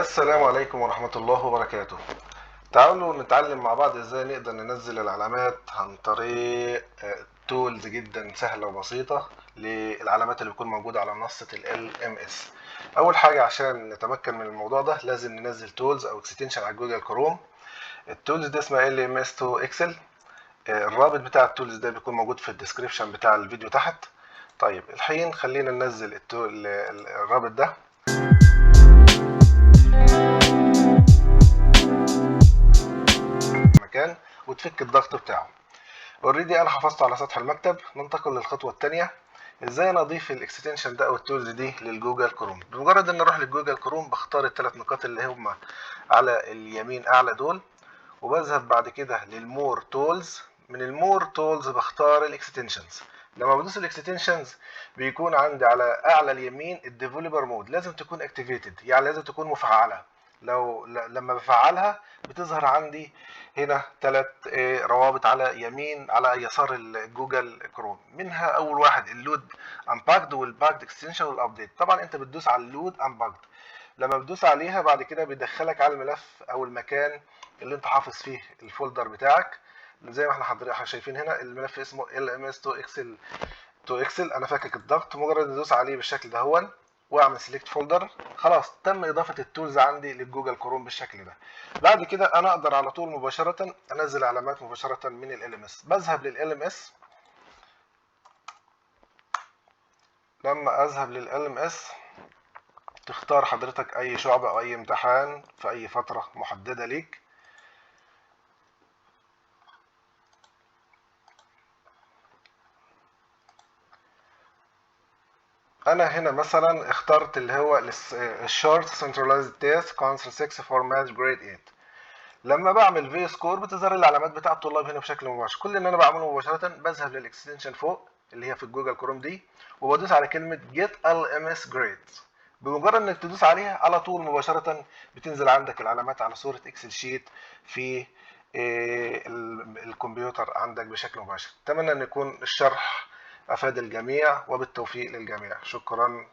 السلام عليكم ورحمة الله وبركاته. تعالوا نتعلم مع بعض ازاي نقدر ننزل العلامات عن طريق تولز جدا سهلة وبسيطة للعلامات اللي بتكون موجودة على منصة ال LMS. أول حاجة عشان نتمكن من الموضوع ده لازم ننزل تولز أو اكستنشن على جوجل كروم. التولز دي اسمها LMS2 اكسل. الرابط بتاع التولز ده بيكون موجود في الديسكريبشن بتاع الفيديو تحت. طيب الحين خلينا ننزل الرابط ده. مكان وتفك الضغط بتاعه. اوريدي انا حفظته على سطح المكتب. ننتقل للخطوه الثانيه، ازاي انا اضيف الاكستنشن ده او التولز دي للجوجل كروم. بمجرد ان اروح للجوجل كروم بختار الثلاث نقاط اللي هم على اليمين اعلى دول، وبذهب بعد كده للمور تولز. من المور تولز بختار الاكستنشنز. لما بدوس الاكستنشنز بيكون عندي على اعلى اليمين الديفلوبر مود، لازم تكون اكتيفيتد، يعني لازم تكون مفعله. لما بفعلها بتظهر عندي هنا ثلاث روابط على يمين على يسار الجوجل كروم. منها اول واحد اللود امباكد والباكد اكستنشن والابديت. طبعا انت بتدوس على اللود امباكد. لما بتدوس عليها بعد كده بيدخلك على الملف او المكان اللي انت حافظ فيه الفولدر بتاعك. زي ما احنا حضرتك شايفين هنا الملف اسمه LMS2 اكسل 2 اكسل. انا فاكك الضغط، مجرد ادوس عليه بالشكل ده هون واعمل سيلكت فولدر، خلاص تم اضافه التولز عندي للجوجل كروم بالشكل ده. بعد كده انا اقدر على طول مباشره انزل علامات مباشره من ال LMS. بذهب لل LMS. لما اذهب لل LMS تختار حضرتك اي شعبة او اي امتحان في اي فترة محددة ليك. انا هنا مثلا اخترت اللي هو الشورت سنترلايزد تيست كونسل 6 فور ماث جريد 8. لما بعمل في سكور بتظهر لي العلامات بتاع الطلاب هنا بشكل مباشر. كل اللي انا بعمله مباشرة بذهب للاكستنشن فوق اللي هي في الجوجل كروم دي، وبدوس على كلمة get LMS grades. بمجرد انك تدوس عليها على طول مباشرة بتنزل عندك العلامات على صورة اكسل شيت في الكمبيوتر عندك بشكل مباشر. اتمنى ان يكون الشرح افاد الجميع، وبالتوفيق للجميع. شكرا.